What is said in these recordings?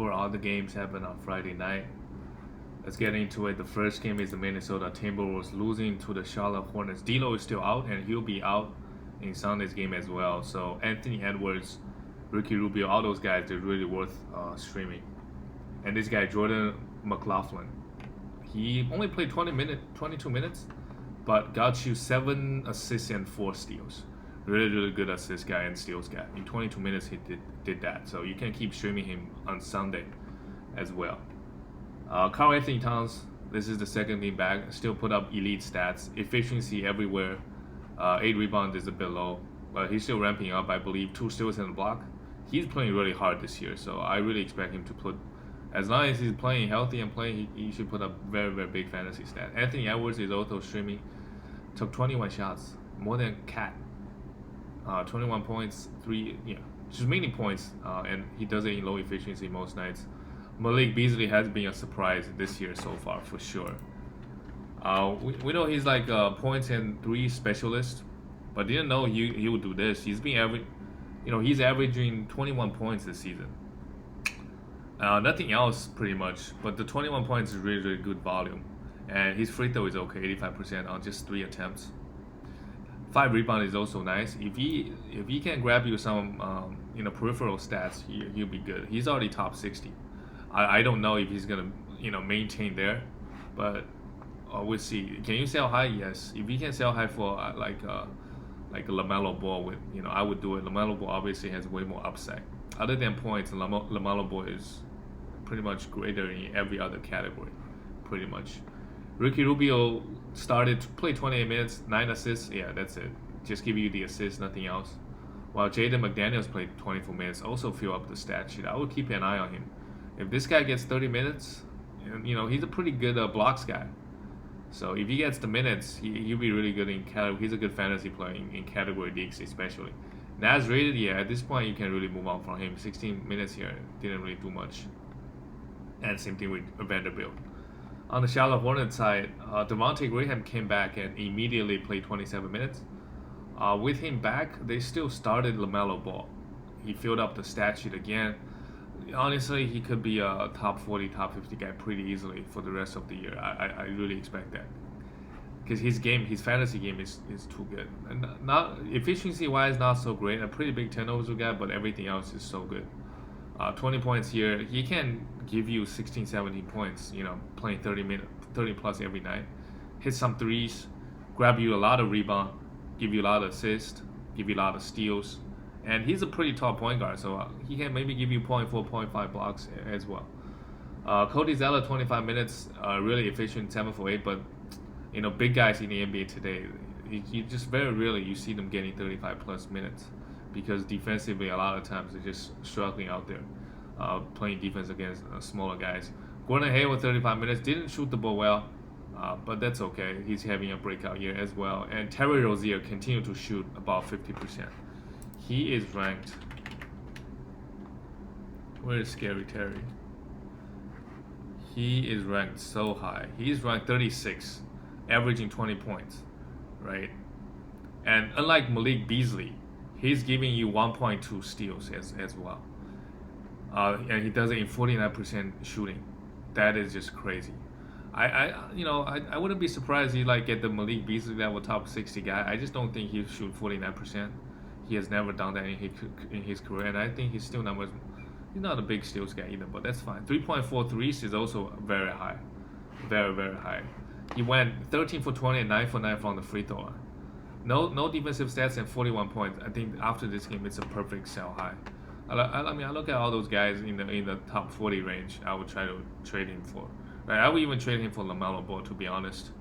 cover all the games happen on Friday night. Let's get into it. The first game is the Minnesota Timberwolves losing to the Charlotte Hornets. D'Lo is still out, and he'll be out in Sunday's game as well. So Anthony Edwards, Ricky Rubio, all those guys, they're really worth streaming. And this guy, Jordan McLaughlin, he only played 22 minutes, but got you 7 assists and 4 steals. Really good assist guy and steals guy. In 22 minutes, he did that. So you can keep streaming him on Sunday as well. Karl Anthony Towns, this is the second game back, still put up elite stats, efficiency everywhere. 8 rebounds is a bit low, but he's still ramping up. I believe 2 steals and a block. He's playing really hard this year, so I really expect him to put, as long as he's playing healthy and playing, he should put up very big fantasy stat. Anthony Edwards is also streaming, took 21 shots, more than Cat. 21 points, just mainly points, and he does it in low efficiency most nights. Malik Beasley has been a surprise this year so far, for sure. We know he's like a points and 3 specialist, but didn't know he would do this. He's averaging 21 points this season. Nothing else pretty much, but the 21 points is really good volume, and his free throw is okay, 85% on just 3 attempts. 5 rebound is also nice. If he can grab you some peripheral stats, he'll be good. He's already top 60. I don't know if he's gonna maintain there, but we'll see. Can you sell high? Yes. If he can sell high for like a LaMelo Ball, with I would do it. LaMelo Ball obviously has way more upside. Other than points, LaMelo Ball is pretty much greater in every other category, pretty much. Ricky Rubio started to play 28 minutes, 9 assists. Yeah, that's it. Just give you the assists, nothing else. While Jaden McDaniels played 24 minutes, also fill up the stat sheet. I would keep an eye on him. If this guy gets 30 minutes, he's a pretty good blocks guy. So if he gets the minutes, he'll be really good in category. He's a good fantasy player in category leagues especially. Nas rated, yeah, at this point you can really move on from him. 16 minutes here, didn't really do much. And same thing with Vanderbilt. On the Charlotte Hornets side, Devontae Graham came back and immediately played 27 minutes. With him back, they still started LaMelo Ball. He filled up the stat sheet again. Honestly, he could be a top 40, top 50 guy pretty easily for the rest of the year. I really expect that. Because his fantasy game is too good. And not efficiency-wise, not so great. A pretty big turnover guy, but everything else is so good. 20 points here. He can give you 16, 17 points, playing 30 plus every night. Hit some threes, grab you a lot of rebound, give you a lot of assists, give you a lot of steals. And he's a pretty tall point guard, so he can maybe give you 0.4, 0.5 blocks as well. Cody Zeller, 25 minutes, really efficient, 7 for 8, but big guys in the NBA today, you just very rarely you see them getting 35 plus minutes, because defensively a lot of times they're just struggling out there, playing defense against smaller guys. Gordon Hayward, 35 minutes, didn't shoot the ball well, but that's okay. He's having a breakout year as well. And Terry Rozier continued to shoot about 50%. He is ranked. Where is Scary Terry? He is ranked so high. He's ranked 36, averaging 20 points, right? And unlike Malik Beasley, he's giving you 1.2 steals as well. And he does it in 49% shooting. That is just crazy. I wouldn't be surprised he get the Malik Beasley level top 60 guy. I just don't think he'll shoot 49%. He has never done that in his career, and I think he's still he's not a big steals guy either, but that's fine. 3.4 threes is also very high. Very high. He went 13 for 20 and 9 for 9 from the free throw line. No defensive stats and 41 points. I think after this game, it's a perfect sell high. I look at all those guys in the top 40 range. I would try to trade him for. Right? I would even trade him for LaMelo Ball, to be honest.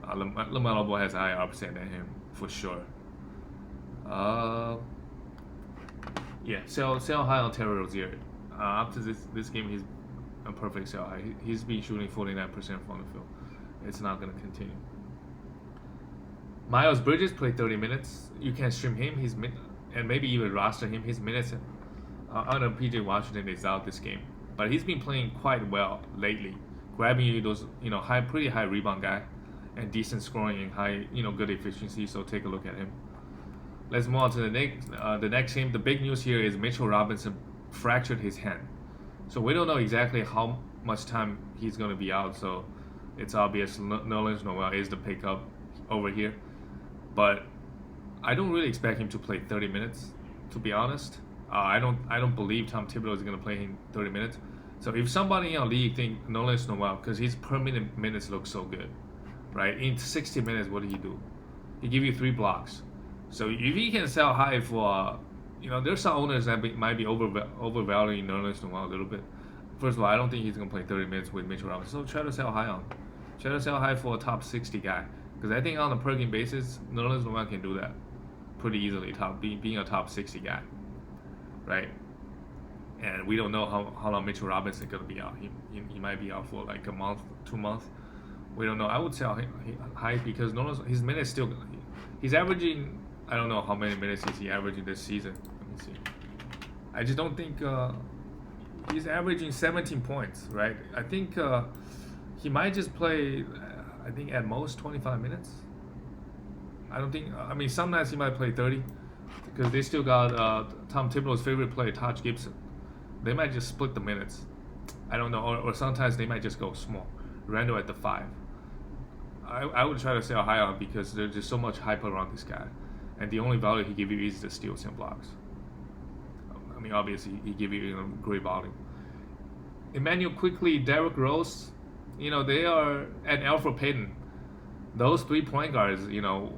LaMelo Ball has a higher upside than him, for sure. Sell high on Terry Rozier. After this game, he's a perfect sell high. He's been shooting 49% from the field. It's not going to continue. Miles Bridges played 30 minutes. You can stream him. And maybe even roster him. His minutes. I know PJ Washington is out this game, but he's been playing quite well lately, grabbing you those pretty high rebound guy, and decent scoring and high good efficiency. So take a look at him. Let's move on to the next game. The big news here is Mitchell Robinson fractured his hand. So we don't know exactly how much time he's going to be out. So it's obvious Nerlens Noel is the pickup over here. But I don't really expect him to play 30 minutes, to be honest. I don't believe Tom Thibodeau is going to play him 30 minutes. So if somebody in our league think Nerlens Noel, because his per minute minutes look so good, right? In 60 minutes, what did he do? He give you 3 blocks. So if he can sell high for, there's some owners that might be overvaluing Nerlens Noel a little bit. First of all, I don't think he's going to play 30 minutes with Mitchell Robinson. So try to sell high on. Try to sell high for a top 60 guy. Because I think on a per game basis, Nerlens Noel can do that pretty easily, being a top 60 guy, right? And we don't know how long Mitchell Robinson is going to be out. He might be out for like a month, 2 months. We don't know. I would sell high because his minutes still. He's averaging. I don't know how many minutes is he averaging this season. Let me see. I just don't think he's averaging 17 points, right? I think he might just play. I think at most 25 minutes. I don't think. I mean, some nights he might play 30 because they still got Tom Thibodeau's favorite player, Taj Gibson. They might just split the minutes. I don't know, or sometimes they might just go small. Randall at the 5. I would try to sell high on because there's just so much hype around this guy, and the only value he give you is the steals and blocks. I mean, obviously he give you great volume. Emmanuel quickly, Derrick Rose, they are at Alfred Payton. Those 3 point guards,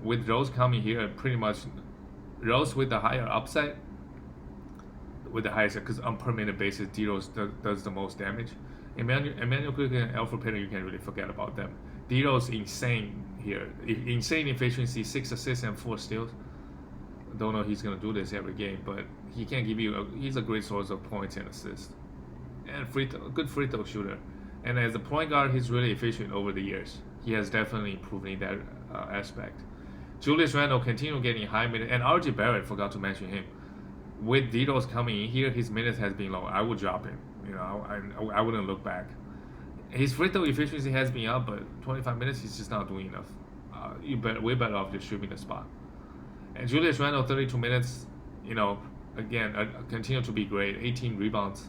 with Rose coming here, pretty much Rose with the higher upside. With the highest, because on per minute basis, D-Rose does the most damage. Emmanuel Quickly and Alfred Payton, you can really forget about them. D-Rose insane here, insane efficiency, 6 assists and 4 steals. Don't know he's gonna do this every game, but he can give you. He's a great source of points and assists, and good free throw shooter. And as a point guard, he's really efficient over the years. He has definitely improved in that aspect. Julius Randle continue getting high minutes, and RJ Barrett, forgot to mention him. With D-Rose coming in here, his minutes has been low. I would drop him. I wouldn't look back. His free throw efficiency has been up, but 25 minutes he's just not doing enough. Way better off just shooting the spot. And Julius Randle, 32 minutes. Again, continue to be great. 18 rebounds,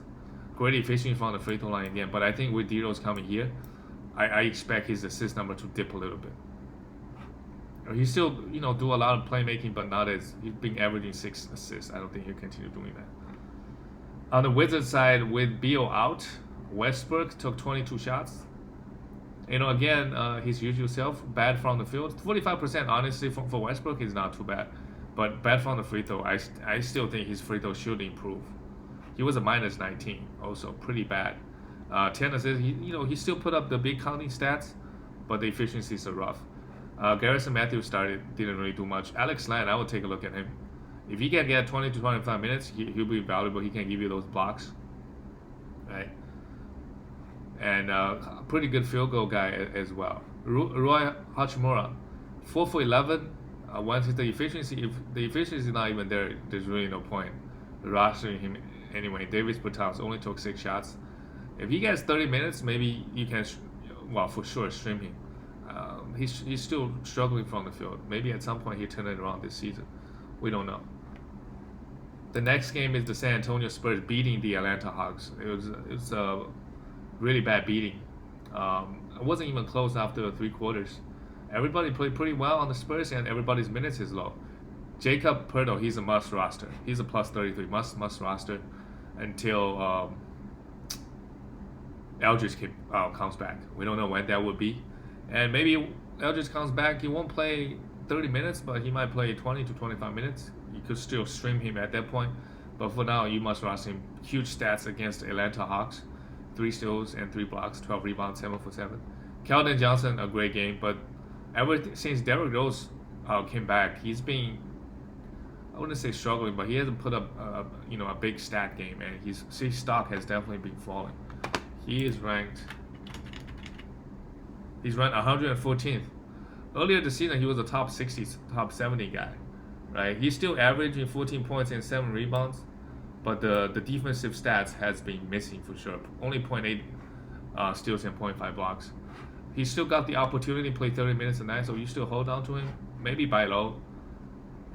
great efficiency from the free throw line again. But I think with D-Rose coming here, I expect his assist number to dip a little bit. He still, do a lot of playmaking, but not as he's been averaging 6 assists. I don't think he'll continue doing that. On the Wizards side, with Beal out, Westbrook took 22 shots. Again, his usual self, bad from the field. 45%, honestly, for Westbrook is not too bad, but bad from the free throw. I still think his free throw should improve. He was a minus 19, also pretty bad. 10 assists. He still put up the big counting stats, but the efficiencies are rough. Garrison Matthews didn't really do much. Alex Len, I would take a look at him. If he can get 20 to 25 minutes, he'll be valuable. He can give you those blocks, right? And pretty good field goal guy as well. Roy Hachimura, 4 for 11. Once the efficiency, if the efficiency is not even there, there's really no point rostering him anyway. Davis Bertans only took 6 shots. If he gets 30 minutes, maybe you can, for sure, stream him. He's still struggling from the field. Maybe at some point he'll turn it around this season. We don't know. The next game is the San Antonio Spurs beating the Atlanta Hawks. It's a really bad beating. It wasn't even close after 3 quarters. Everybody played pretty well on the Spurs, and everybody's minutes is low. Jacob Poeltl, he's a must roster. He's a plus 33 must roster until Eldridge comes back. We don't know when that would be. And maybe Eldridge comes back, he won't play 30 minutes, but he might play 20 to 25 minutes. You could still stream him at that point. But for now, you must roster him. Huge stats against the Atlanta Hawks. 3 steals and 3 blocks, 12 rebounds, 7 for 7. Keldon Johnson, a great game. But since Derrick Rose came back, he's been, I wouldn't say struggling, but he hasn't put up a big stat game. And his stock has definitely been falling. He's ranked 114th. Earlier this season, he was a top 60, top 70 guy, right? He's still averaging 14 points and 7 rebounds, but the defensive stats has been missing for sure. Only 0.8 steals and 0.5 blocks. He still got the opportunity to play 30 minutes a night, so you still hold on to him. Maybe buy low.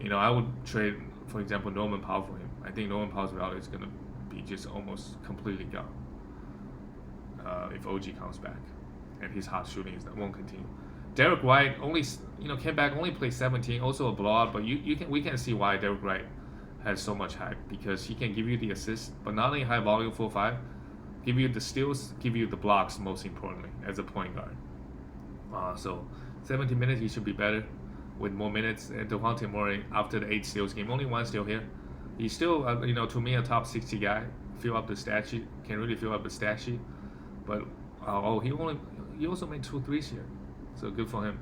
I would trade, for example, Norman Powell for him. I think Norman Powell's value is going to be just almost completely gone. if OG comes back, and his hot shooting won't continue. Derek White only came back, only played 17, also a blowout, but we can see why Derek White has so much hype, because he can give you the assists, but not only high volume 4-5, give you the steals, give you the blocks, most importantly, as a point guard. So 17 minutes, he should be better with more minutes. And DeJounte Murray, after the 8 steals game, only 1 steal here. He's still, to me, a top 60 guy. Fill up the stat sheet, can really fill up the stat sheet. But he also made 2 threes here, so good for him.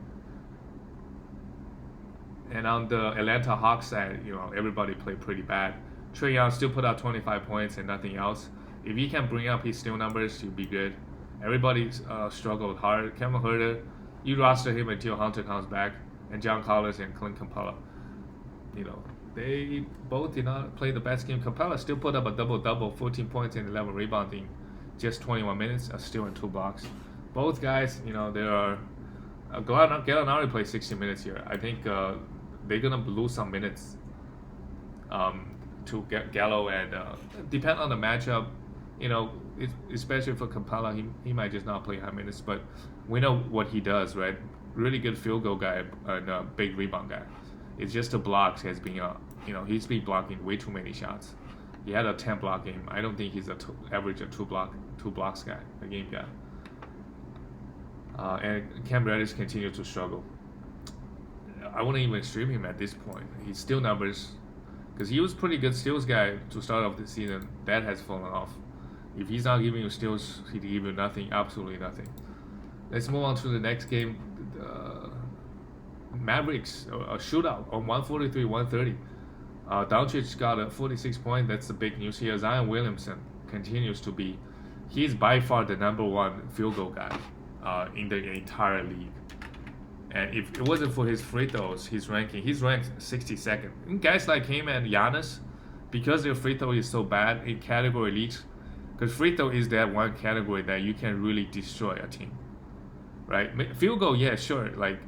And on the Atlanta Hawks side, everybody played pretty bad. Trae Young still put out 25 points and nothing else. If he can bring up his steal numbers, he'll be good. Everybody struggled hard. Kevin Huerter, you roster him until Hunter comes back, and John Collins and Clint Capella. They both did not play the best game. Capella still put up a double-double, 14 points and 11 rebounding, just 21 minutes, a steal and 2 blocks. Both guys, they are. Gallinari played 60 minutes here. I think they're gonna lose some minutes to Gallo, and depend on the matchup. Especially for Capella, he might just not play high minutes, but we know what he does, right? Really good field goal guy and a big rebound guy. It's just the blocks has been, he's been blocking way too many shots. He had a 10 block game. I don't think he's average a two blocks guy, a game guy. And Cam Reddish continued to struggle. I wouldn't even stream him at this point. His steal numbers, because he was pretty good steals guy to start off the season, that has fallen off. If he's not giving you steals, he'd give you nothing, absolutely nothing. Let's move on to the next game. Mavericks, a shootout on 143-130. Doncic got a 46 point. That's the big news here. Zion Williamson continues to be, he's by far the #1 field goal guy in the entire league. And if it wasn't for his free throws, he's ranked 62nd. And guys like him and Giannis, because their free throw is so bad in category leagues, because free throw is that one category that you can really destroy a team, right? Field goal, yeah, sure, like,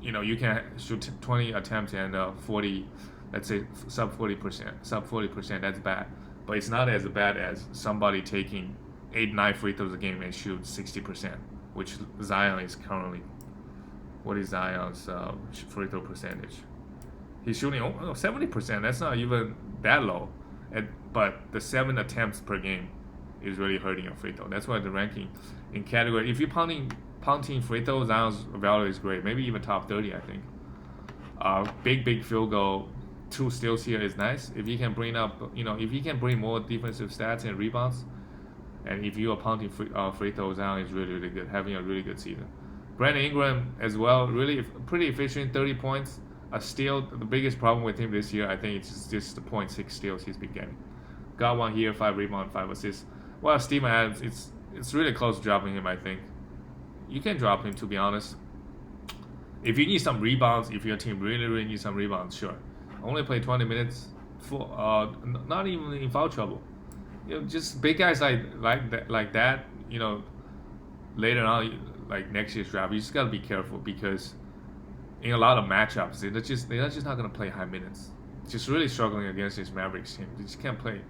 you can shoot 20 attempts and 40, let's say sub 40%, that's bad. But it's not as bad as somebody taking 8-9 free throws a game and shoot 60%, which Zion is currently. What is Zion's free throw percentage? He's shooting 70%. That's not even that low. But the 7 attempts per game is really hurting your free throw. That's why the ranking in category, if you're punting free throws, Zion's value is great. Maybe even top 30, I think. Big field goal, 2 steals here is nice. If you can bring up, if you can bring more defensive stats and rebounds, and if you are punting free throws, Zion is really good, having a really good season. Brandon Ingram as well, really pretty efficient, 30 points, a steal. The biggest problem with him this year, I think, it's just the 0.6 steals he's been getting. Got 1 here, 5 rebounds, 5 assists. Well, Steven Adams, it's really close to dropping him, I think. You can drop him, to be honest. If you need some rebounds, if your team really needs some rebounds, sure. Only play 20 minutes, for not even in foul trouble. Just big guys like that. Later on, like next year's draft, you just gotta be careful, because in a lot of matchups, they're just not gonna play high minutes. Just really struggling against this Mavericks team. They just can't play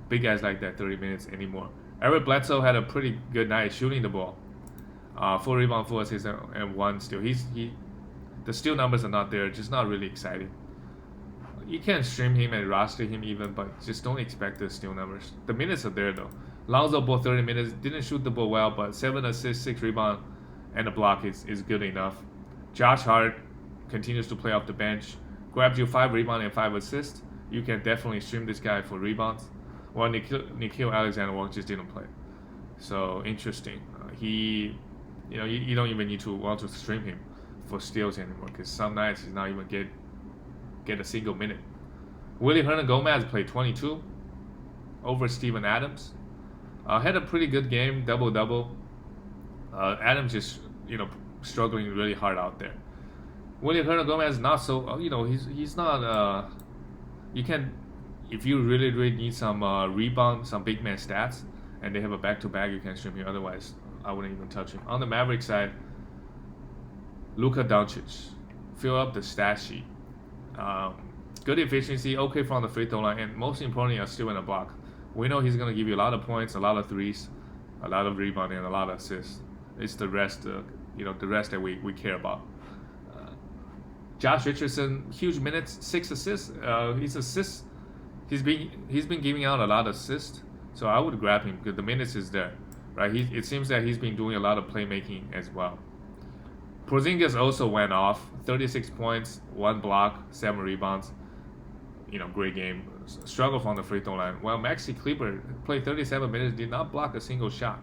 big guys like that 30 minutes anymore. Eric Bledsoe had a pretty good night shooting the ball. 4 rebounds, 4 assists, and 1 steal. The steal numbers are not there, just not really exciting. You can stream him and roster him even, but just don't expect the steal numbers. The minutes are there though. Lonzo Ball 30 minutes, didn't shoot the ball well, but 7 assists, 6 rebounds, and a block is good enough. Josh Hart continues to play off the bench, grabbed you 5 rebounds and 5 assists. You can definitely stream this guy for rebounds. Well, Nickeil Alexander-Walker just didn't play, so interesting. You don't even need to want to stream him for steals anymore, because some nights he's not even get a single minute. Willie Hernan-Gomez played 22 over Steven Adams. Had a pretty good game, double-double. Adams just, struggling really hard out there. Willie Hernan-Gomez not so, he's not, you can, if you really need some rebound, some big man stats, and they have a back-to-back, you can stream him. Otherwise, I wouldn't even touch him. On the Mavericks side, Luka Doncic, fill up the stat sheet. Good efficiency, okay from the free throw line, and most importantly, a steal and a block. We know he's gonna give you a lot of points, a lot of threes, a lot of rebounding, and a lot of assists. It's the rest, the rest that we care about. Josh Richardson, huge minutes, 6 assists. He's been giving out a lot of assists, so I would grab him because the minutes is there, right? It seems that he's been doing a lot of playmaking as well. Porzingis also went off, 36 points, 1 block, 7 rebounds. Great game. Struggle from the free throw line. Well, Maxi Kleber played 37 minutes, did not block a single shot.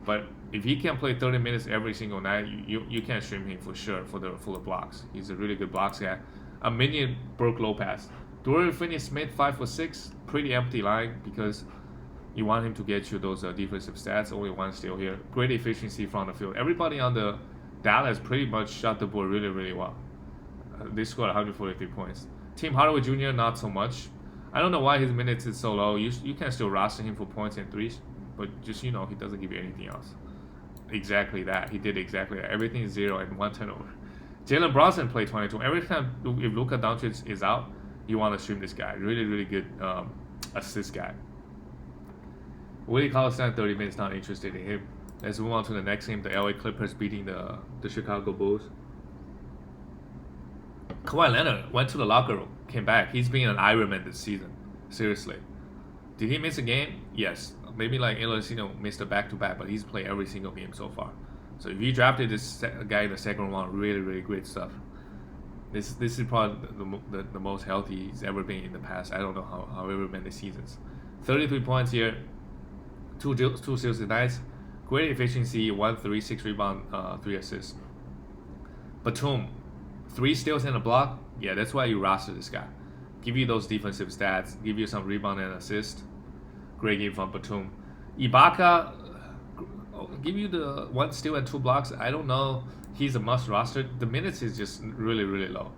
But if he can play 30 minutes every single night, you can stream him for sure for the blocks. He's a really good blocks guy. A minion Brook Lopez. Dorian Finney-Smith 5 for 6. Pretty empty line because you want him to get you those defensive stats. Only 1 steal here. Great efficiency from the field. Everybody on the Dallas pretty much shot the ball really, really well. They scored 143 points. Tim Hardaway Jr. not so much. I don't know why his minutes is so low. You can still roster him for points and threes, but just he doesn't give you anything else. Exactly that. He did exactly that. Everything is 0 and 1 turnover. Jalen Brunson played 22. Every time if Luka Doncic is out, you want to stream this guy. Really, really good assist guy. Willie Cauley-Stein 30 minutes. Not interested in him. Let's move on to the next game. The LA Clippers beating the Chicago Bulls. Kawhi Leonard went to the locker room, came back. He's been an Ironman this season. Seriously. Did he miss a game? Yes. Maybe like Ilosino missed a back-to-back, but he's played every single game so far. So if you drafted this guy in the second round, really, really great stuff. This is probably the most healthy he's ever been in the past. I don't know however many seasons. 33 points here, 2 steals tonight. Great efficiency, 1 3, 6 rebound, 3 assists. Batum, 3 steals and a block. Yeah, that's why you roster this guy. Give you those defensive stats, give you some rebound and assist. Great game from Batum. Ibaka, give you the 1 steal and 2 blocks. I don't know. He's a must roster. The minutes is just really, really low.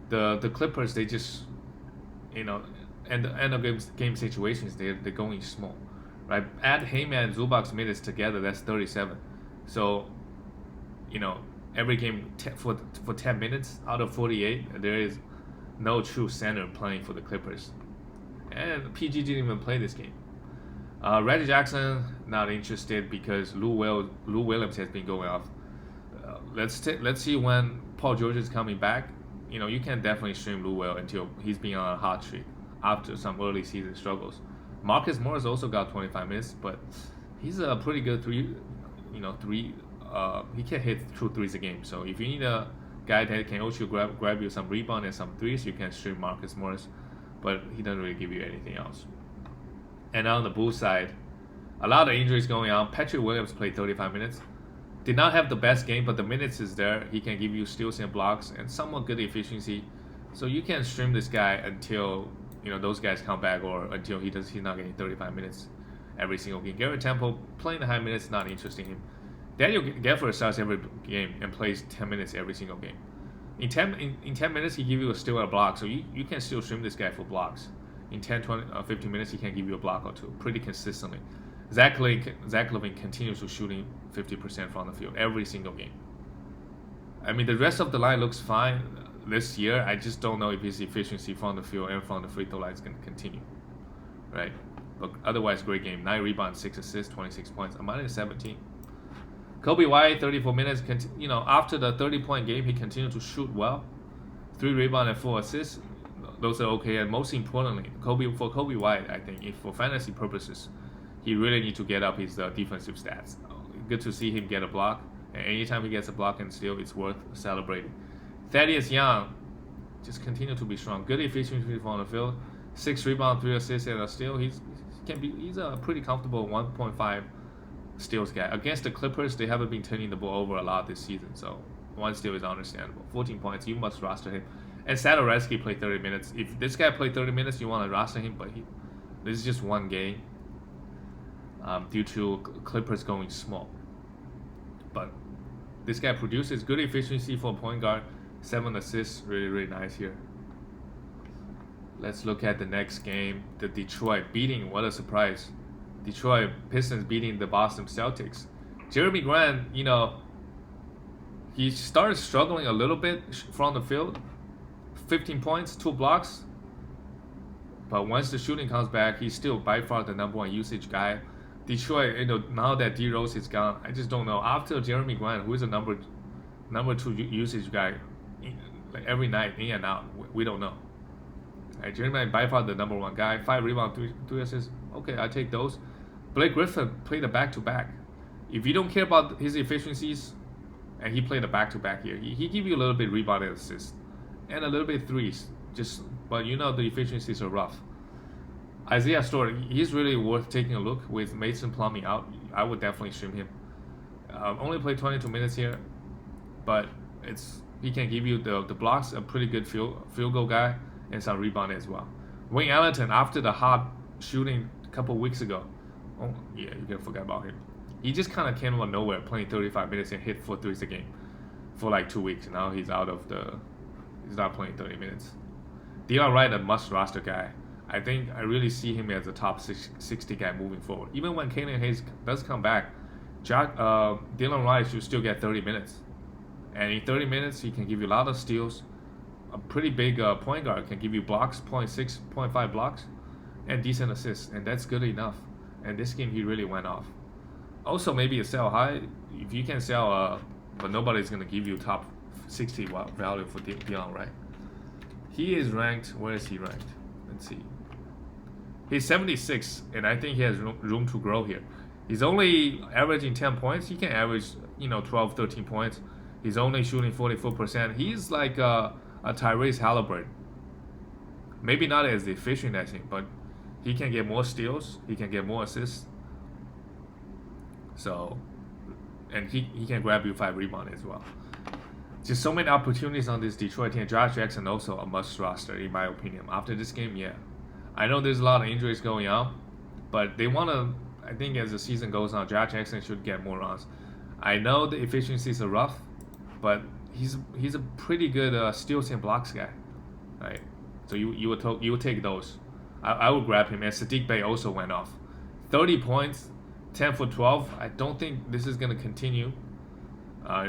The Clippers, they just, and the end of game situations, they're going small, right? Add Heyman and Zubac's minutes together, that's 37. So, every game for 10 minutes out of 48, there is no true center playing for the Clippers. And PG didn't even play this game. Reggie Jackson, not interested because Lou Williams has been going off. Let's see when Paul George is coming back. You can definitely stream Lou Will until he's been on a hot streak after some early season struggles. Marcus Morris also got 25 minutes, but he's a pretty good three. He can hit 2 threes a game. So if you need a guy that can also grab you some rebound and some threes, you can stream Marcus Morris, but he doesn't really give you anything else. And on the Bulls side, a lot of injuries going on. Patrick Williams played 35 minutes. Did not have the best game, but the minutes is there. He can give you steals and blocks and somewhat good efficiency. So you can stream this guy until those guys come back or until he's not getting 35 minutes every single game. Garrett Temple playing the high minutes, not interesting in him. Daniel Gafford starts every game and plays 10 minutes every single game. In 10 minutes, he gives you a steal and a block, so you can still stream this guy for blocks. In 10, 20, 15 minutes, he can give you a block or 2 pretty consistently. Zach LaVine continues to shooting 50% from the field every single game. I mean, the rest of the line looks fine this year. I just don't know if his efficiency from the field and from the free throw line is going to continue, right? But otherwise, great game. 9 rebounds, 6 assists, 26 points. I'm minus 17. Kobe White, 34 minutes. After the 30-point game, he continued to shoot well. 3 rebounds and 4 assists. Those are okay. And most importantly, Kobe White, I think, if for fantasy purposes, he really needs to get up his defensive stats. Good to see him get a block. And anytime he gets a block and steal, it's worth celebrating. Thaddeus Young just continue to be strong. Good efficiency from the field. 6 rebounds, 3 assists, and a steal. He's a pretty comfortable 1.5 steals guy. Against the Clippers, they haven't been turning the ball over a lot this season, so 1 steal is understandable. 14 points, you must roster him. And Satoransky played 30 minutes. If this guy played 30 minutes, you want to roster him, but this is just 1 game due to Clippers going small. But this guy produces good efficiency for a point guard. 7 assists, really, really nice here. Let's look at the next game. The Detroit beating, what a surprise. Detroit Pistons beating the Boston Celtics. Jeremy Grant, he started struggling a little bit from the field. 15 points, 2 blocks. But once the shooting comes back, he's still by far the number one usage guy. Detroit, now that D Rose is gone, I just don't know. After Jeremy Grant, who is the number two usage guy, like every night in and out, we don't know. Right, Jeremy Grant by far the number one guy. 5 rebounds, 3 assists. Okay, I take those. Blake Griffin played a back-to-back. If you don't care about his efficiencies, and he played a back-to-back here, he give you a little bit rebound and assist, and a little bit threes. But the efficiencies are rough. Isaiah Stewart, he's really worth taking a look with Mason Plumlee out. I would definitely stream him. Only played 22 minutes here, but he can give you the blocks, a pretty good field goal guy, and some rebound as well. Wayne Ellington, after the hot shooting a couple weeks ago, oh yeah, you can forget about him. He just kind of came out of nowhere, playing 35 minutes and hit 4 threes a game for like 2 weeks. Now he's not playing 30 minutes. Delon Wright, a must roster guy. I think I really see him as a top 60 guy moving forward. Even when Killian Hayes does come back, Delon Wright should still get 30 minutes. And in 30 minutes, he can give you a lot of steals. A pretty big point guard can give you blocks, 0.6, 0.5 blocks, and decent assists. And that's good enough. And this game, he really went off. Also, maybe a sell high. If you can sell, but nobody's going to give you top 60 value for Delon Wright. He is ranked, where is he ranked? Let's see. He's 76, and I think he has room to grow here. He's only averaging 10 points. He can average, 12, 13 points. He's only shooting 44%. He's like a Tyrese Halliburton. Maybe not as efficient as him, but he can get more steals. He can get more assists. So, and he can grab you 5 rebounds as well. Just so many opportunities on this Detroit team. Josh Jackson also a must roster in my opinion. After this game, yeah. I know there's a lot of injuries going on, but they want to, I think as the season goes on, Josh Jackson should get more runs. I know the efficiencies are rough, but he's a pretty good steals and blocks guy, right? So you would take those. I would grab him. And Sadiq Bey also went off. 30 points, 10 for 12. I don't think this is going to continue.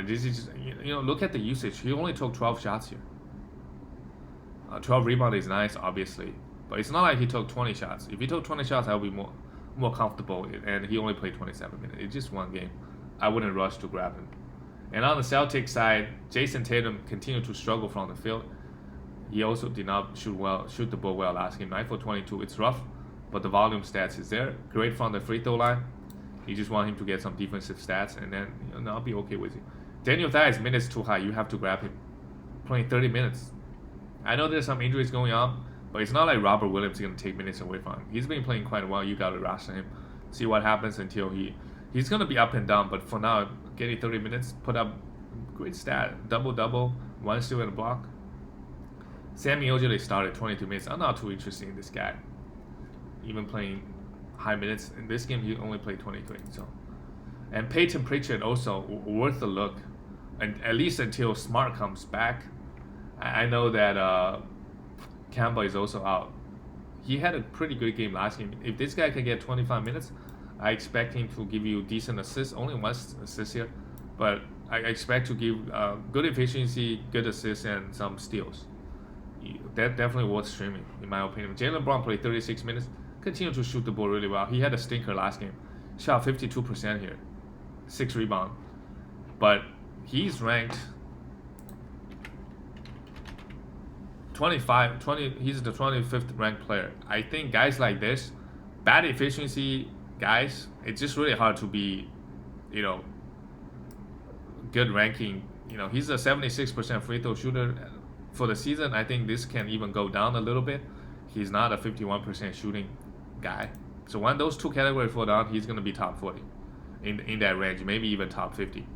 This is just, look at the usage. He only took 12 shots here. 12 rebound is nice, obviously, but it's not like he took 20 shots. If he took 20 shots, I would be more comfortable. And he only played 27 minutes. It's just one game. I wouldn't rush to grab him. And on the Celtics side, Jason Tatum continued to struggle from the field. He also did not shoot the ball well last game. 9 for 22. It's rough, but the volume stats is there. Great from the free throw line. You just want him to get some defensive stats, and then I'll be okay with you. Daniel Theis minutes too high. You have to grab him. Playing 30 minutes. I know there's some injuries going on, but it's not like Robert Williams is going to take minutes away from him. He's been playing quite well. You got to roster him. See what happens until he's going to be up and down, but for now, getting 30 minutes, put up great stat. Double-double, 1 steal and a block. Sammy Ojeleye started 22 minutes. I'm not too interested in this guy. Even playing high minutes. In this game, he only played 23. So, and Peyton Pritchard also worth a look, and at least until Smart comes back. I know that Campbell is also out. He had a pretty good game last game. If this guy can get 25 minutes, I expect him to give you decent assists. Only 1 assist here, but I expect to give good efficiency, good assists, and some steals. That definitely worth streaming, in my opinion. Jaylen Brown played 36 minutes. Continued to shoot the ball really well. He had a stinker last game. Shot 52% here. 6 rebounds. But he's ranked 20, he's the 25th ranked player. I think guys like this, bad efficiency guys, it's just really hard to be, good ranking. He's a 76% free throw shooter for the season. I think this can even go down a little bit. He's not a 51% shooting guy. So when those 2 categories fall down, he's going to be top 40 in that range, maybe even top 50.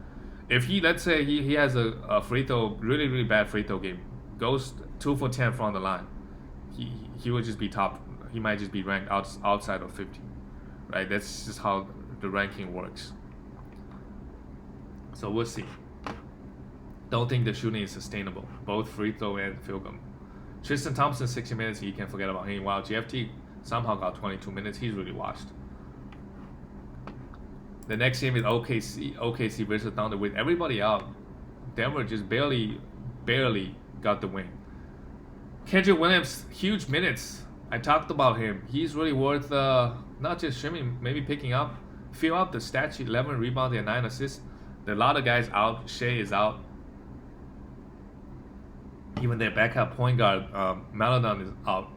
If let's say he has a free throw, really, really bad free throw game, goes 2 for 10 from the line, he will just be top. He might just be ranked outside of 50, right? That's just how the ranking works. So we'll see. Don't think the shooting is sustainable, both free throw and field goal. Tristan Thompson, 60 minutes, you can forget about him. While GFT somehow got 22 minutes, he's really washed. The next game is OKC versus Thunder. With everybody out, Denver just barely got the win. Kendrick Williams, huge minutes. I talked about him. He's really worth not just streaming, maybe picking up, fill up the stat sheet. 11 rebounds and 9 assists. A lot of guys out. Shea is out. Even their backup point guard, Maladon, is out.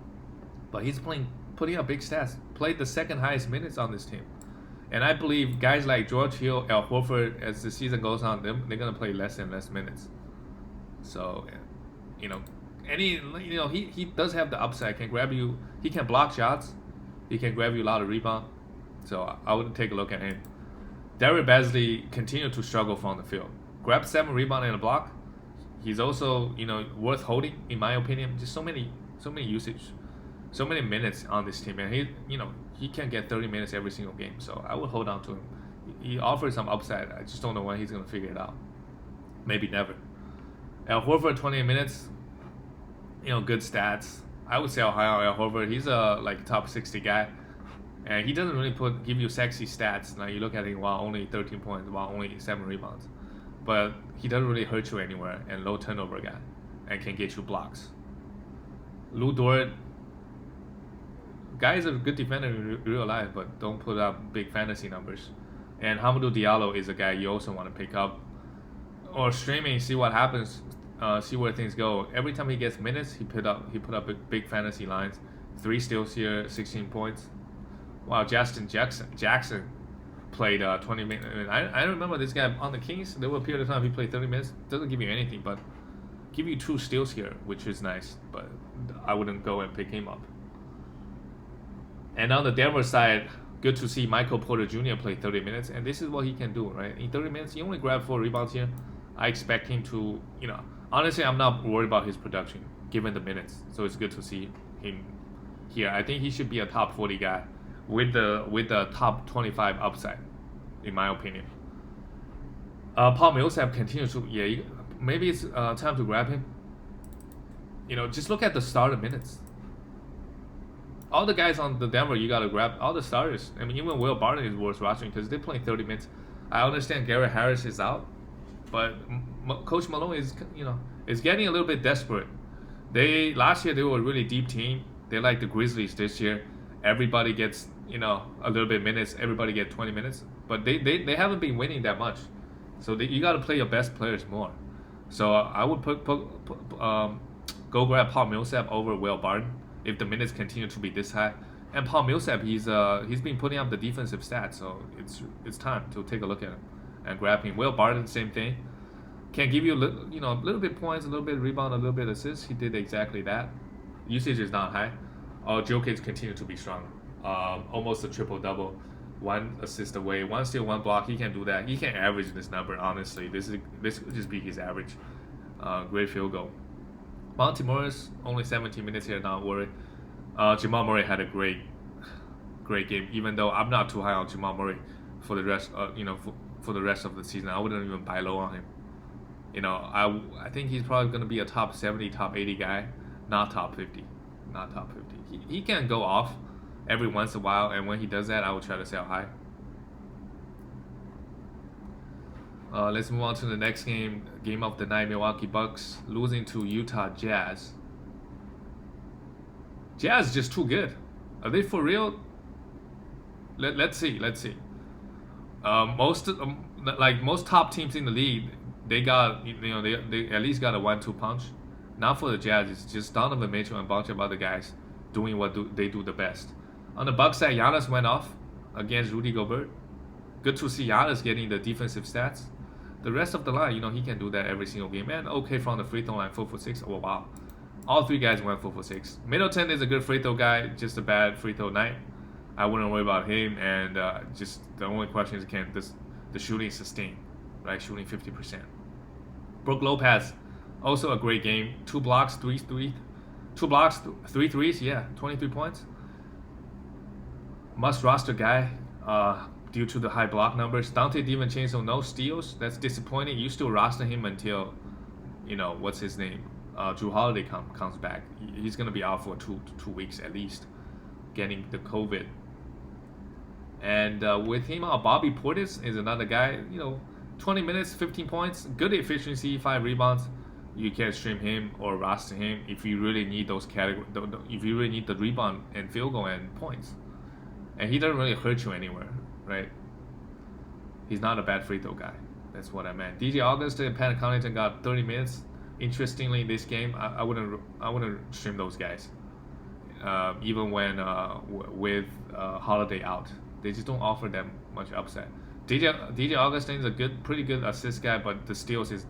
But he's putting up big stats. Played the second highest minutes on this team. And I believe guys like George Hill, Al Horford, as the season goes on, they're going to play less and less minutes. So, you know, he does have the upside. Can grab you. He can block shots. He can grab you a lot of rebound. So I would take a look at him. Derek Basley continued to struggle from the field. Grabbed 7 rebound and a block. He's also, worth holding in my opinion. Just so many usage, so many minutes on this team, and he can get 30 minutes every single game. So I would hold on to him. He offers some upside. I just don't know when he's gonna figure it out. Maybe never. Al Horford 28 minutes. Good stats. I would say how high on Al Horford. He's a top 60 guy, and he doesn't really give you sexy stats. Now you look at him, while only 13 points, while only 7 rebounds, but he doesn't really hurt you anywhere, and low turnover guy, and can get you blocks. Lou Dort, guy is a good defender in real life, but don't put up big fantasy numbers. And Hamidou Diallo is a guy you also want to pick up, or streaming, see what happens. See where things go. Every time he gets minutes, he put up big fantasy lines. 3 steals here, 16 points. Wow, Justin Jackson played 20 minutes. I remember this guy on the Kings. There was a period of time he played 30 minutes. Doesn't give you anything, but give you 2 steals here, which is nice. But I wouldn't go and pick him up. And on the Denver side, good to see Michael Porter Jr. play 30 minutes, and this is what he can do, right? In 30 minutes, he only grabbed 4 rebounds here. I expect him to, honestly, I'm not worried about his production given the minutes, so it's good to see him here. I think he should be a top 40 guy with the top 25 upside, in my opinion. Paul Millsap continues to, maybe it's time to grab him. Just look at the starter minutes. All the guys on the Denver, you gotta grab all the starters. I mean, even Will Barton is worth watching because they're playing 30 minutes. I understand Garrett Harris is out, but Coach Malone is getting a little bit desperate. Last year they were a really deep team. They're like the Grizzlies this year. Everybody gets a little bit minutes. Everybody get 20 minutes, but they haven't been winning that much. So you got to play your best players more. So I would go grab Paul Millsap over Will Barton if the minutes continue to be this high. And Paul Millsap, he's been putting up the defensive stats, so it's time to take a look at him and grab him. Will Barton, same thing. Can give you a little bit points, a little bit rebound, a little bit assists. He did exactly that. Usage is not high. Jokic continue to be strong. Almost a triple double, 1 assist away, 1 steal, 1 block. He can do that. He can average this number. Honestly, this could just be his average. Great field goal. Monty Morris only 17 minutes here. Not worried. Jamal Murray had a great game. Even though I'm not too high on Jamal Murray for the rest, for the rest of the season, I wouldn't even buy low on him. I think he's probably going to be a top 70, top 80 guy, not top 50. Not top 50. He can go off every once in a while, and when he does that, I will try to sell high. Let's move on to the next game. Game of the night, Milwaukee Bucks losing to Utah Jazz. Jazz is just too good. Are they for real? Let's see. Most top teams in the league, they got they at least got a 1-2 punch. Not for the Jazz. It's just Donovan Mitchell and a bunch of other guys doing what they do the best. On the Bucks side, Giannis went off against Rudy Gobert. Good to see Giannis getting the defensive stats. The rest of the line, he can do that every single game. And okay from the free throw line, 4 for 6. Oh wow, all 3 guys went 4 for 6. Middleton is a good free throw guy, just a bad free throw night. I wouldn't worry about him. And just the only question is, can the shooting sustain? Right, shooting 50%. Brook Lopez, also a great game. 2 blocks, 3 threes. Yeah, 23 points. Must roster guy. Due to the high block numbers. Dante DiVincenzo, no steals. That's disappointing. You still roster him until, what's his name? Drew Holiday comes back. He's going to be out for two weeks at least, getting the COVID. And with him, Bobby Portis is another guy. 20 minutes, 15 points, good efficiency, 5 rebounds. you can stream him or roster him if you really need those category. If you really need the rebound and field goal and points, and he doesn't really hurt you anywhere, right? He's not a bad free throw guy. That's what I meant. DJ Augustin and Pat Connaughton got 30 minutes. Interestingly, in this game, I wouldn't stream those guys, even when with Holiday out. They just don't offer them much upside. DJ Augustin is a pretty good assist guy, but the steals is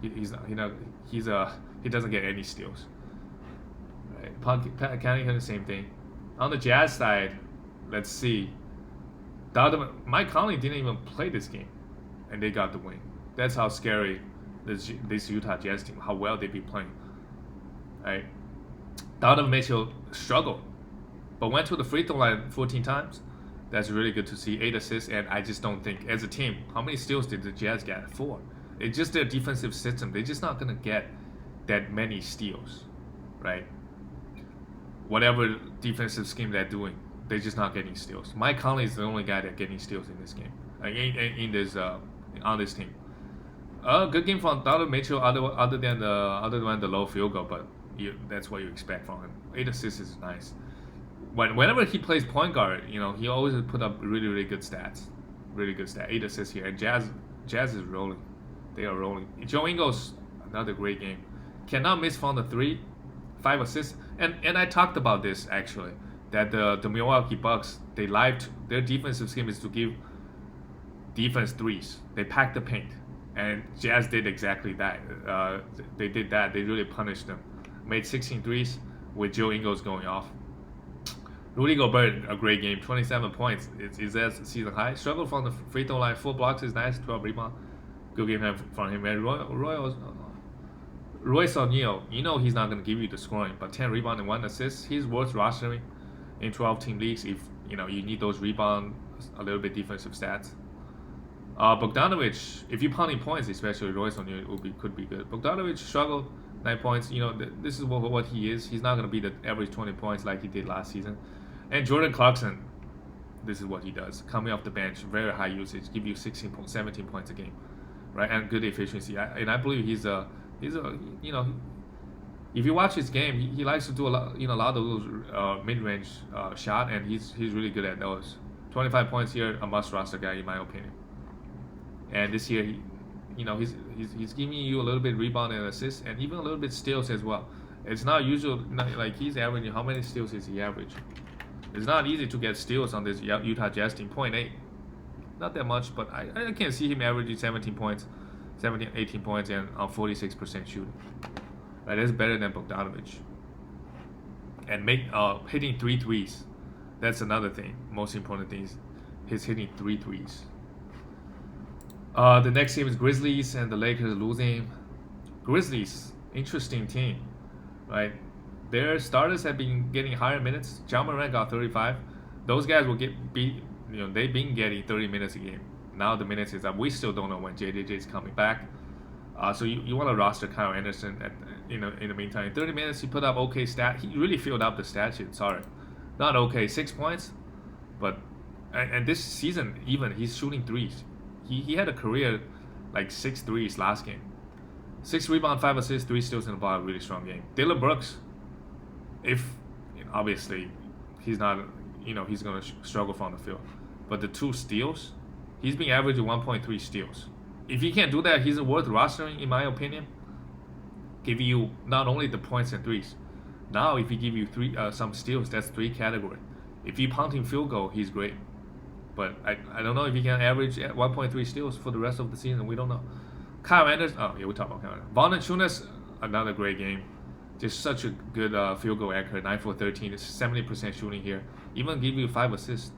he doesn't get any steals. Right? Pat Connaughton, the same thing. On the Jazz side, let's see. Mike Conley didn't even play this game, and they got the win. That's how scary this Utah Jazz team, how well they be playing. Right? Donovan Mitchell struggled, but went to the free throw line 14 times. That's really good to see. 8 assists, and I just don't think, as a team, how many steals did the Jazz get? 4. It's just their defensive system. They're just not gonna get that many steals, right? Whatever defensive scheme they're doing, they're just not getting steals. Mike Conley is the only guy that's getting steals in this game, in this on this team. Good game from Donovan Mitchell, other than the low field goal, but that's what you expect from him. 8 assists is nice. Whenever he plays point guard, he always put up really good stats. Really good stat. 8 assists here. And Jazz is rolling. They are rolling. Joe Ingles, another great game. Cannot miss from the 3. 5 assists. And I talked about this actually. That the Milwaukee Bucks, their defensive scheme is to give defense threes. They pack the paint. And Jazz did exactly that. They did that. They really punished them. Made 16 threes with Joe Ingles going off. Rudy Gobert, a great game, 27 points. It's that season high. Struggled from the free throw line. 4 blocks is nice. 12 rebounds. Good game from him. And Royce O'Neal, he's not going to give you the scoring, but 10 rebounds and 1 assist. He's worth rostering in 12-team leagues if you need those rebound, a little bit defensive stats. Bogdanovic, if you're pounding points, especially Royce O'Neal, could be good. Bogdanovic struggled, 9 points. This is what he is. He's not going to be the average 20 points like he did last season. And Jordan Clarkson, this is what he does. Coming off the bench, very high usage, give you 17 points a game, right? And good efficiency. I believe he's a if you watch his game, he likes to do a lot of those mid-range shot, and he's really good at those. 25 points here, a must roster guy in my opinion. And this year, he's giving you a little bit rebound and assist, and even a little bit steals as well. It's not usual, like he's averaging, how many steals is he average? It's not easy to get steals on this Utah Jazz team, 0.8. Not that much, but I can see him averaging 18 points, and on 46% shooting. Right, that's better than Bogdanovic. And hitting 3 threes. That's another thing. Most important thing is he's hitting 3 threes. The next game is Grizzlies and the Lakers losing. Grizzlies, interesting team, right? Their starters have been getting higher minutes. Ja Morant got 35. Those guys will they've been getting 30 minutes a game. Now the minutes is up. We still don't know when JJJ is coming back. So you want to roster Kyle Anderson in the meantime. In 30 minutes, he put up okay stat. He really filled up the stat sheet. Sorry, not okay. 6 points, but and this season even he's shooting threes. He had a career like 6 threes last game. 6 rebounds, 5 assists, 3 steals in the ball. Really strong game. Dillon Brooks, obviously he's not, he's gonna struggle from the field, but the 2 steals, he's been averaging 1.3 steals. If he can't do that, he's worth rostering in my opinion. Give you not only the points and threes. Now if he give you some steals, that's 3 category. If he punting field goal, he's great. But I don't know if he can average 1.3 steals for the rest of the season. We don't know. Kyle Anderson, we talk about Kyle Anderson. Valanciunas, another great game. Just such a good field goal accurate, 9 for 13. It's 70% shooting here. Even give you 5 assists.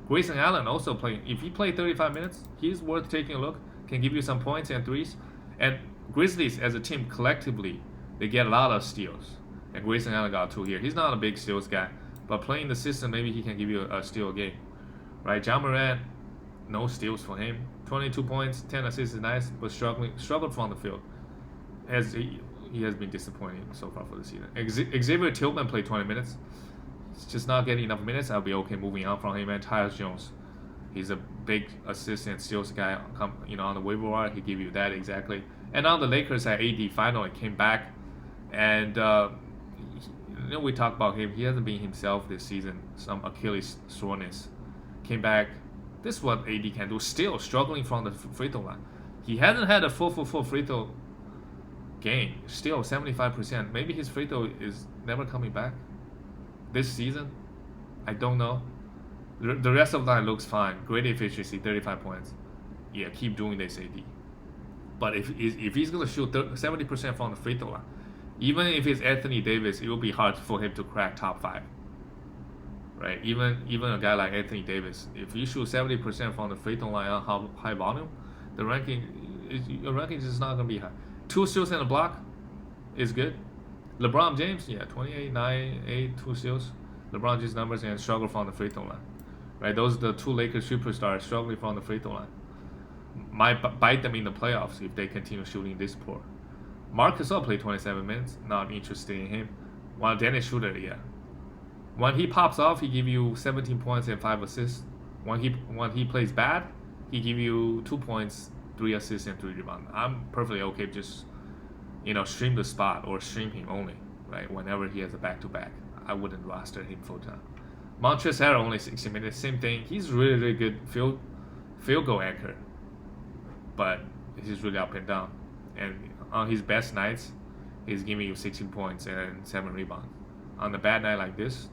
Grayson Allen also playing. If he played 35 minutes, he's worth taking a look. Can give you some points and threes. And Grizzlies as a team collectively, they get a lot of steals. And Grayson Allen got 2 here. He's not a big steals guy, but playing the system, maybe he can give you a steal a game. Right, Ja Morant, no steals for him. 22 points, 10 assists is nice, but struggled from the field. He has been disappointing so far for the season. Xavier Tillman played 20 minutes. He's just not getting enough minutes. I'll be okay moving on from him. And Tyus Jones, he's a big assist and steals guy. On the waiver wire, he give you that exactly. And now the Lakers at AD finally came back, and we talked about him. He hasn't been himself this season. Some Achilles soreness. Came back. This is what AD can do. Still struggling from the free throw line. He hasn't had a 4-for-4 free throw game. Still 75%. Maybe his free throw is never coming back this season. I don't know. The rest of the line looks fine. Great efficiency, 35 points. Yeah, keep doing this, AD. But if he's gonna shoot 70% from the free throw line, even if it's Anthony Davis, it will be hard for him to crack top 5. Right? Even a guy like Anthony Davis, if you shoot 70% from the free throw line on high volume, your ranking is just not gonna be high. 2 steals and a block is good. LeBron James, 28, 9, 8, 2 steals. LeBron James numbers and struggle from the free throw line. Right? Those are the 2 Lakers superstars struggling from the free throw line. Might bite them in the playoffs if they continue shooting this poor. Marcus Gasol played 27 minutes. Not interested in him. While Dennis Schroeder, when he pops off, he give you 17 points and 5 assists. When he plays bad, he give you 2 points, 3 assists, and 3 rebounds. I'm perfectly okay just stream the spot or stream him only. Right? Whenever he has a back-to-back, I wouldn't roster him full time. Montrezl Harrell only 60 minutes. Same thing. He's really, really good field goal anchor. But he's really up and down. And on his best nights, he's giving you 16 points and 7 rebounds. On a bad night like this,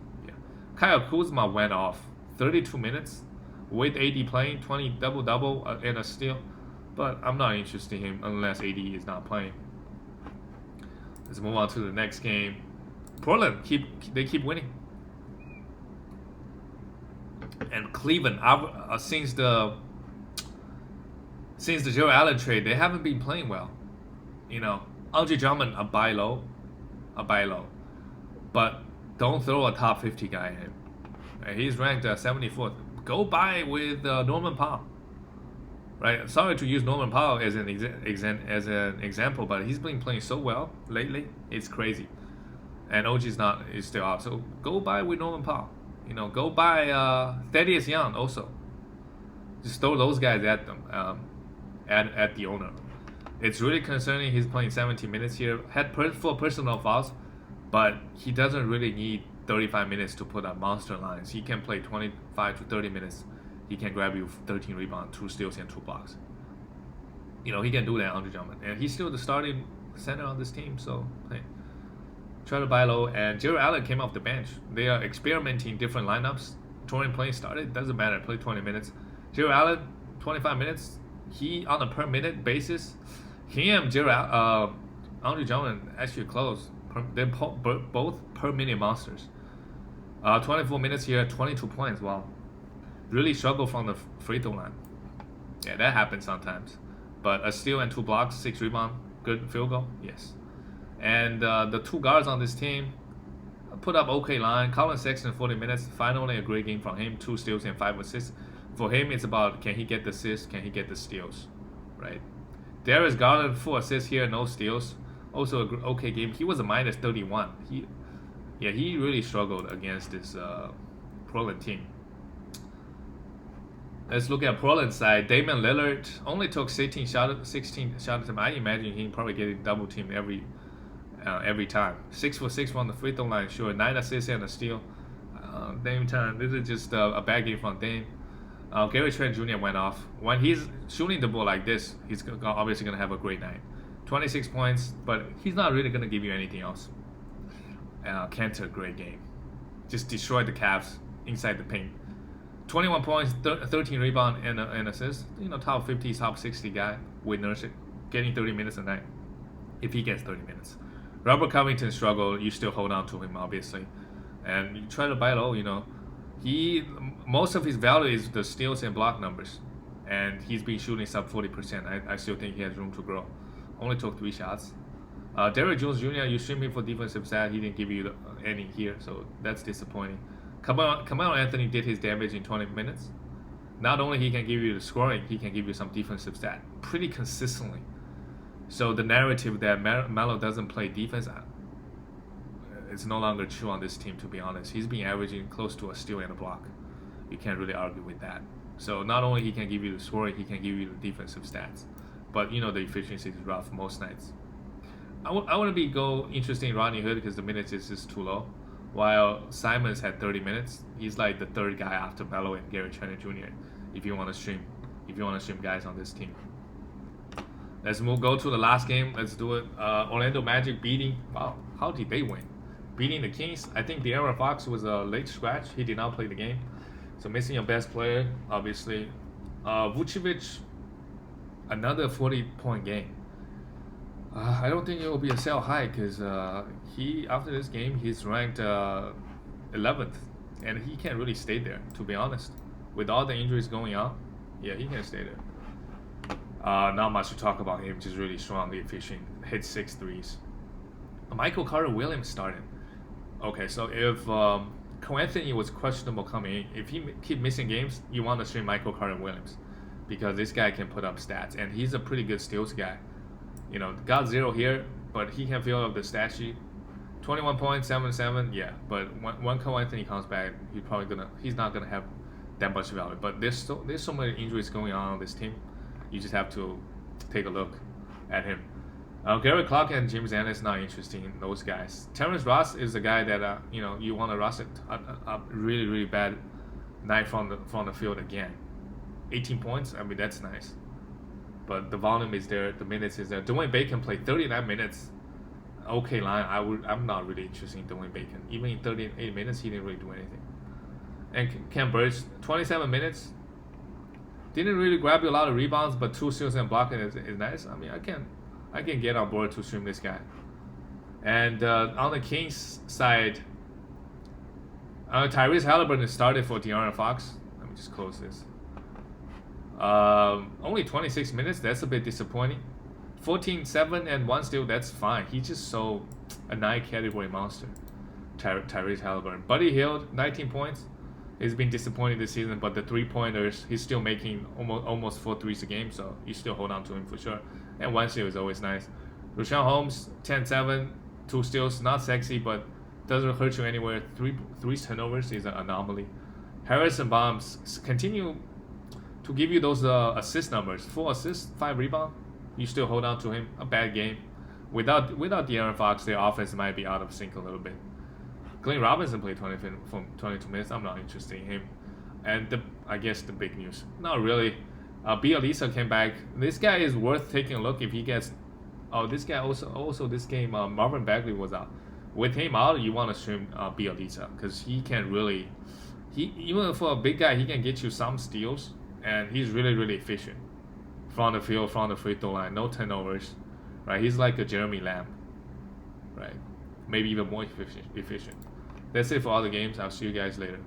Kyle Kuzma went off 32 minutes with AD playing, 20 double-double and a steal. But I'm not interested in him unless AD is not playing. Let's move on to the next game. Portland keep winning. And Cleveland, since the Joe Allen trade, they haven't been playing well. Andre Drummond a buy low. But don't throw a top 50 guy in him. He's ranked 74th. Go buy with Norman Powell. Right? Sorry to use Norman Powell as an example, but he's been playing so well lately. It's crazy. And OG is still out. So go buy with Norman Powell. Go buy Thaddeus Young also. Just throw those guys at them, at the owner. It's really concerning. He's playing 17 minutes here. Had 4 personal fouls, but he doesn't really need 35 minutes to put up monster lines. He can play 25 to 30 minutes. He can grab you 13 rebounds, 2 steals, and 2 blocks. He can do that, Andre Drummond. And he's still the starting center on this team, so hey. Try to buy low. And Jared Allen came off the bench. They are experimenting different lineups. Torian playing started. Doesn't matter. Play 20 minutes. Jared Allen, 25 minutes. He, on a per minute basis, Andre Drummond actually close. They're both per minute monsters. 24 minutes here, 22 points. Wow. Really struggle from the free throw line. Yeah, that happens sometimes. But a steal and 2 blocks, 6 rebounds, good field goal? Yes. And the 2 guards on this team put up okay line. Colin Sexton, 40 minutes. Finally a great game from him. 2 steals and 5 assists. For him, it's about can he get the assists, can he get the steals, right? Darius Garland, 4 assists here, no steals. Also a okay game. He was a minus 31. He really struggled against this Portland team. Let's look at Portland's side. Damian Lillard only took 16 shots. I imagine he probably getting double teamed every time. 6 for 6 from the free throw line. Sure, 9 assists and a steal. Dame time. This is just a bad game from Dame. Gary Trent Jr. went off. When he's shooting the ball like this, he's obviously going to have a great night. 26 points, but he's not really going to give you anything else. Kanter, great game. Just destroyed the Cavs inside the paint. 21 points, 13 rebound and assist. Top 50, top 60 guy with Nurse getting 30 minutes a night. If he gets 30 minutes. Robert Covington struggled. You still hold on to him, obviously. And you try to buy low, most of his value is the steals and block numbers. And he's been shooting sub 40%. I still think he has room to grow. Only took 3 shots. Derrick Jones Jr., you stream him for defensive stat. He didn't give you any here, so that's disappointing. Carmelo Anthony did his damage in 20 minutes. Not only he can give you the scoring, he can give you some defensive stat pretty consistently. So the narrative that Melo doesn't play defense, it's no longer true on this team, to be honest. He's been averaging close to a steal and a block. You can't really argue with that. So not only he can give you the scoring, he can give you the defensive stats. but you know the efficiency is rough most nights. I want to go interesting Rodney Hood because the minutes is just too low. While Simons had 30 minutes, he's like the third guy after Melo and Gary Trent Jr. If you want to stream guys on this team. Let's go to the last game. Let's do it. Orlando Magic beating. Wow, how did they win? Beating the Kings. I think De'Aaron Fox was a late scratch. He did not play the game, so missing your best player, obviously. Vucevic, another 40-point game. I don't think it will be a sell high because he after this game he's ranked 11th, and he can't really stay there. To be honest, with all the injuries going on, yeah, he can't stay there. Not much to talk about him. Just really strongly efficient. Hit 6 threes. Michael Carter Williams started. Okay, so if Cole Anthony was questionable coming in, if he keep missing games, you want to stream Michael Carter Williams because this guy can put up stats and he's a pretty good steals guy. You know, got 0 here, but he can fill up the stat sheet. 21 points, 7-7, yeah. But when Cole Anthony comes back, he's not gonna have that much value. But there's so many injuries going on this team. You just have to take a look at him. Gary Clark and James Ennis not interesting in those guys. Terrence Ross is a guy that you want to rush it. A really bad night from the field again. 18 points. I mean that's nice. But the volume is there, the minutes is there. Dwayne Bacon played 39 minutes. Okay line, I'm not really interested in Dwayne Bacon. Even in 38 minutes, he didn't really do anything. And Cam Burch, 27 minutes. Didn't really grab you a lot of rebounds, but 2 steals and blocking is nice. I mean, I can get on board to stream this guy. And on the Kings side, Tyrese Halliburton started for De'Aaron Fox. Let me just close this. Only 26 minutes, that's a bit disappointing. 14, 7, and 1 steal, that's fine. He's just so a 9 category monster. Tyrese Halliburton. Buddy Hield, 19 points. He's been disappointing this season, but the 3-pointers, he's still making almost 4 threes a game, so you still hold on to him for sure. And 1 steal is always nice. Rashawn Holmes, 10-7, 2 steals, not sexy, but doesn't hurt you anywhere. 3 turnovers is an anomaly. Harrison Barnes continue to give you those assist numbers. 4 assists, 5 rebounds. You still hold on to him. A bad game. Without De'Aaron Fox, their offense might be out of sync a little bit. Glenn Robinson played 22 minutes. I'm not interested in him. And I guess the big news. Not really. Bielisa came back. This guy is worth taking a look if he gets. Oh, this guy also this game. Marvin Bagley was out. With him out, you want to stream Bielisa because he can really. Even for a big guy, he can get you some steals, and he's really efficient. From the field, from the free throw line, no turnovers, right? He's like a Jeremy Lamb, right? Maybe even more efficient. That's it for all the games. I'll see you guys later.